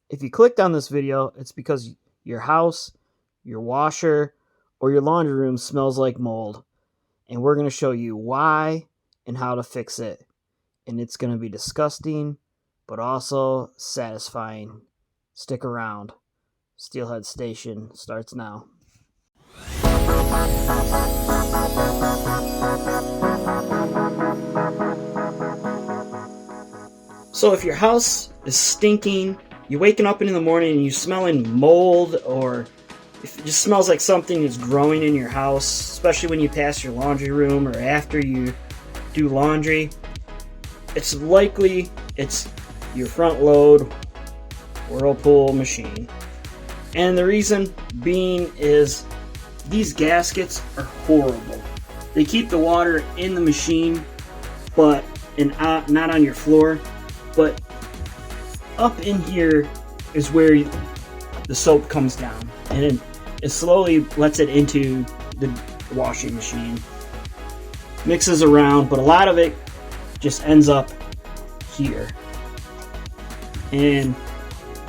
If you clicked on this video, it's because your house, your washer, or your laundry room smells like mold. And we're going to show you why and how to fix it. And it's going to be disgusting, but also satisfying. Stick around. Steelhead Station starts now. So if your house is stinking, you're waking up in the morning and you're smelling mold, or if it just smells like something is growing in your house, especially when you pass your laundry room or after you do laundry, it's likely it's your front load Whirlpool machine. And the reason being is these gaskets are horrible. They keep the water in the machine, but not on your floor. But up in here is where the soap comes down, and it slowly lets it into the washing machine. Mixes around, but a lot of it just ends up here. And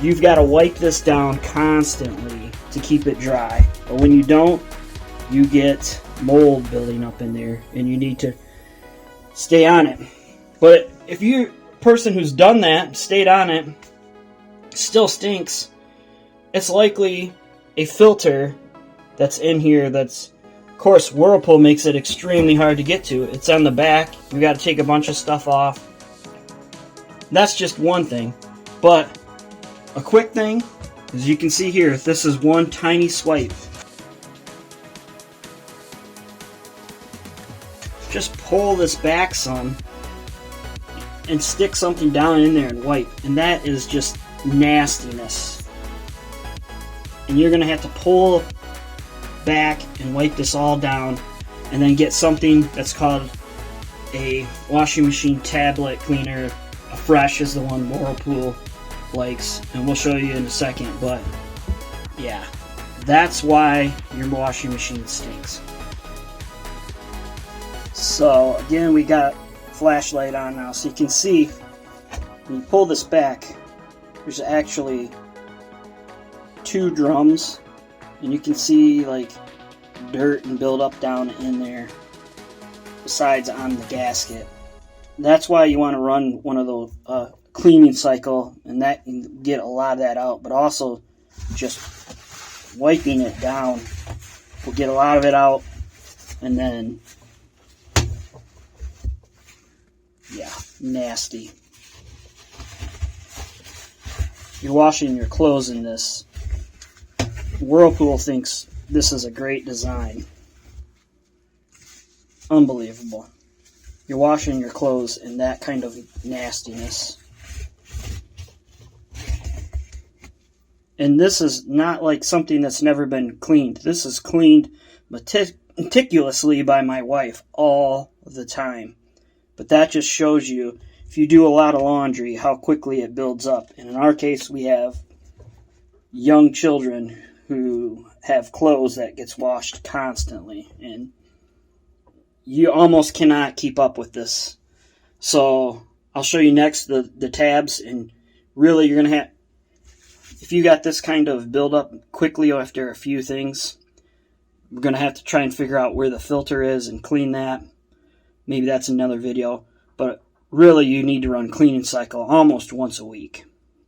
you've got to wipe this down constantly to keep it dry. But when you don't, you get mold building up in there, and you need to stay on it. But if you're person who's done that, stayed on it, still stinks, it's likely a filter that's in here that's, of course, Whirlpool makes it extremely hard to get to. It's on the back. You got to take a bunch of stuff off. That's just one thing. But a quick thing, as you can see here, this is one tiny swipe. Just pull this back some and stick something down in there and wipe, and that is just nastiness. And you're gonna have to pull back and wipe this all down, and then get something that's called a washing machine tablet cleaner. A Fresh is the one Whirlpool likes, and we'll show you in a second. But yeah, that's why your washing machine stinks. So again, we got flashlight on now, so you can see when you pull this back, there's actually two drums, and you can see like dirt and build up down in there besides on the gasket. That's why you want to run one of those cleaning cycle, and that can get a lot of that out. But also just wiping it down will get a lot of it out. And then yeah, nasty. You're washing your clothes in this. Whirlpool thinks this is a great design. Unbelievable. You're washing your clothes in that kind of nastiness. And this is not like something that's never been cleaned. This is cleaned meticulously by my wife all the time. But that just shows you, if you do a lot of laundry, how quickly it builds up. And in our case, we have young children who have clothes that gets washed constantly. And you almost cannot keep up with this. So I'll show you next the tabs. And really, you're going to have, if you got this kind of build up quickly after a few things, we're going to have to try and figure out where the filter is and clean that. Maybe that's another video, but really you need to run cleaning cycle almost once a week,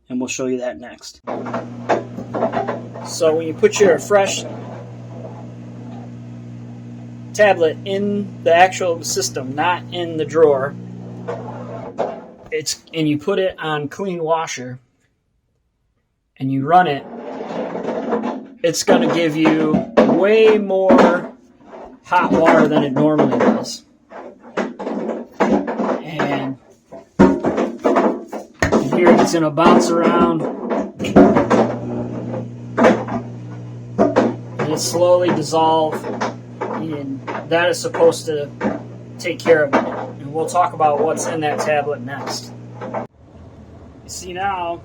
and we'll show you that next. So when you put your Fresh tablet in the actual system, not in the drawer, and you put it on clean washer and you run it, it's going to give you way more hot water than it normally does. And here it's going to bounce around, and it slowly dissolve, and that is supposed to take care of it. And we'll talk about what's in that tablet next. You see now,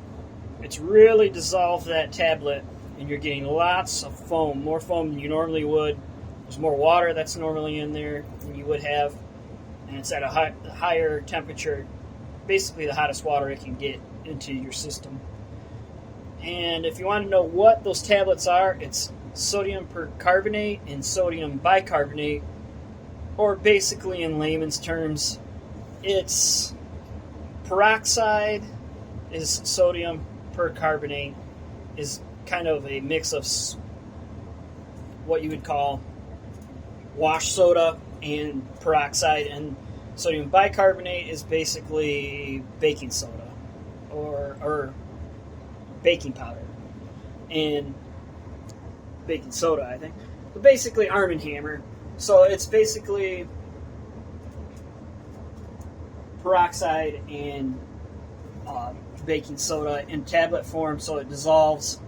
it's really dissolved that tablet, and you're getting lots of foam, more foam than you normally would. There's more water that's normally in there than you would have, and it's at a higher temperature, basically the hottest water it can get into your system. And if you want to know what those tablets are, it's sodium percarbonate and sodium bicarbonate, or basically in layman's terms, it's peroxide is sodium percarbonate, is kind of a mix of what you would call wash soda and peroxide, and sodium bicarbonate is basically baking soda or baking powder and baking soda, I think. But basically Arm & Hammer. So it's basically peroxide and baking soda in tablet form, so it dissolves,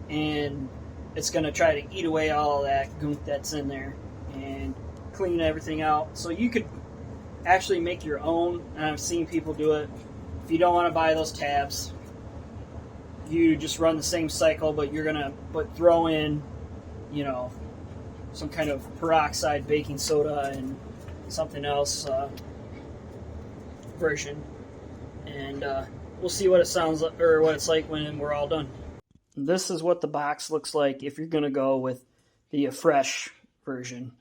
and it's going to try to eat away all of that goop that's in there and clean everything out. So you could actually make your own, and I've seen people do it. If you don't want to buy those tabs, you just run the same cycle, but you're going to throw in, some kind of peroxide, baking soda, and something else version. And we'll see what it sounds like, or what it's like when we're all done. This is what the box looks like if you're going to go with the fresh version,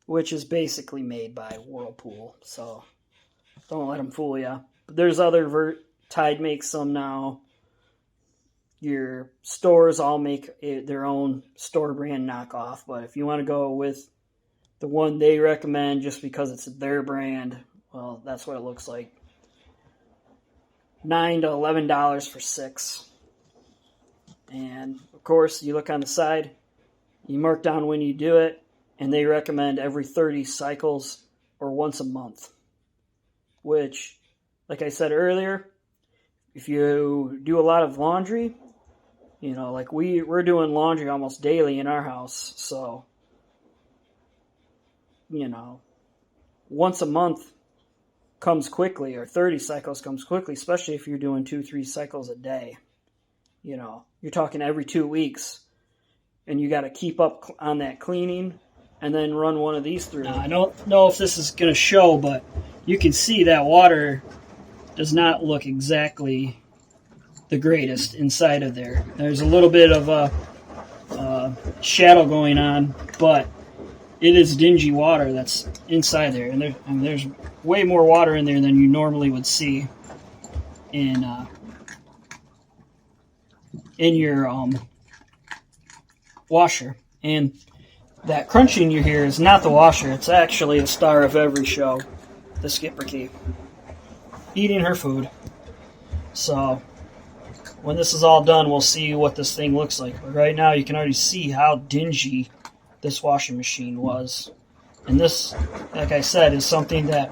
which is basically made by Whirlpool. So don't let them fool you. But there's other Tide makes some now. Your stores all make their own store brand knockoff. But if you want to go with the one they recommend just because it's their brand, well, that's what it looks like. $9 to $11 for 6. And of course, you look on the side, you mark down when you do it, and they recommend every 30 cycles or once a month. Which, like I said earlier, if you do a lot of laundry, like we're doing laundry almost daily in our house, so once a month comes quickly, or 30 cycles comes quickly, especially if you're doing 2-3 cycles a day. You're talking every 2 weeks, and you got to keep up on that cleaning and then run one of these through. Now, I don't know if this is going to show, but you can see that water does not look exactly the greatest inside of there. There's a little bit of a shadow going on, but it is dingy water that's inside there, and there's way more water in there than you normally would see in your washer. And that crunching you hear is not the washer. It's actually the star of every show, the Skipper Key, eating her food. So when this is all done, we'll see what this thing looks like. But right now, you can already see how dingy this washing machine was. And this, like I said, is something that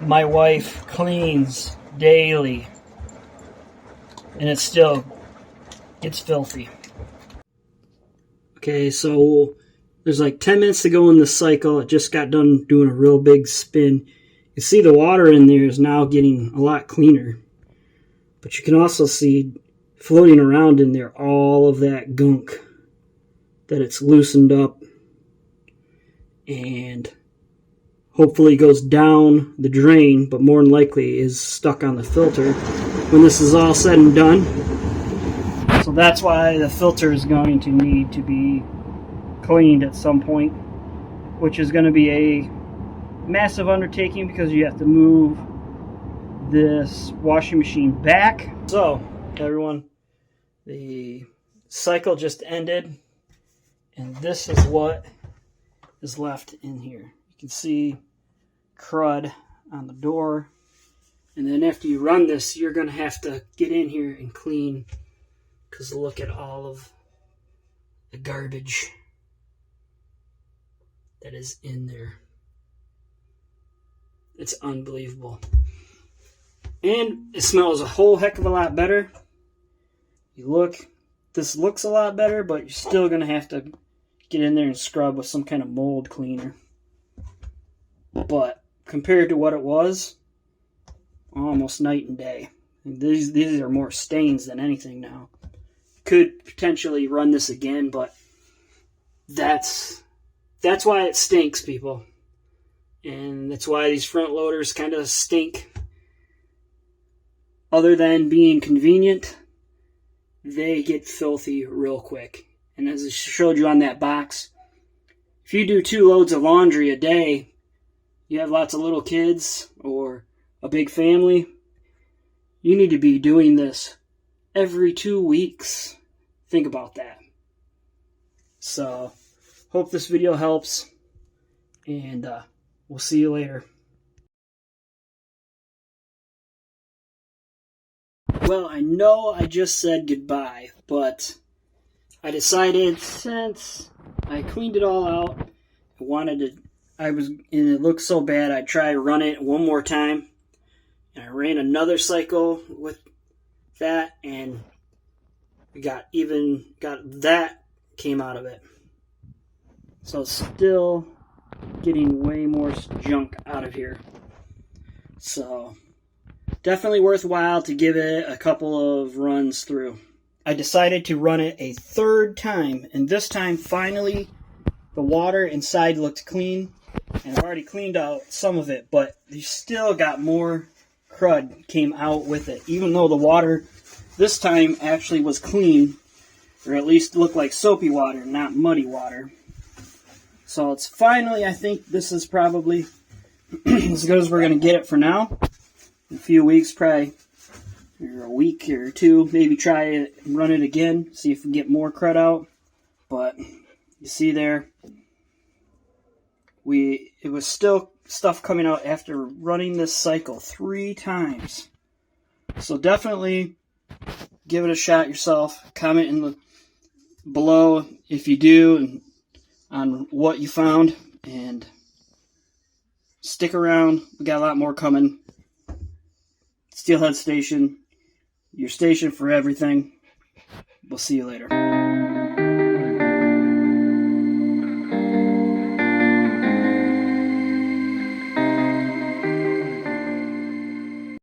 my wife cleans daily. And it still gets filthy. Okay, so there's like 10 minutes to go in the cycle. It just got done doing a real big spin. You see the water in there is now getting a lot cleaner. But you can also see floating around in there all of that gunk that it's loosened up and hopefully goes down the drain, but more than likely is stuck on the filter when this is all said and done. So that's why the filter is going to need to be cleaned at some point, which is going to be a massive undertaking because you have to move this washing machine back. So everyone, the cycle just ended, and this is what is left in here. You can see crud on the door, and then after you run this, you're going to have to get in here and clean, because look at all of the garbage that is in there. It's unbelievable. And it smells a whole heck of a lot better. This looks a lot better, but you're still going to have to get in there and scrub with some kind of mold cleaner. But compared to what it was, almost night and day. These are more stains than anything now. Could potentially run this again, but that's why it stinks, people. And that's why these front loaders kind of stink. Other than being convenient, they get filthy real quick. And as I showed you on that box, if you do 2 loads of laundry a day, you have lots of little kids or a big family, you need to be doing this every 2 weeks. Think about that. So, hope this video helps, and we'll see you later. Well, I know I just said goodbye, but I decided since I cleaned it all out, and it looked so bad, I'd try to run it one more time. And I ran another cycle with that, and that came out of it. So still getting way more junk out of here. So definitely worthwhile to give it a couple of runs through. I decided to run it a 3rd time, and this time finally the water inside looked clean, and I've already cleaned out some of it, but you still got more crud came out with it, even though the water this time actually was clean, or at least looked like soapy water, not muddy water. So it's finally, I think this is probably as good as we're going to get it for now. In a few weeks, probably, or a week or 2, maybe try it and run it again, see if we get more crud out. But you see there, it was still stuff coming out after running this cycle 3 times. So definitely give it a shot yourself. Comment below if you do and on what you found, and stick around. We got a lot more coming. Steelhead Station, your station for everything. We'll see you later.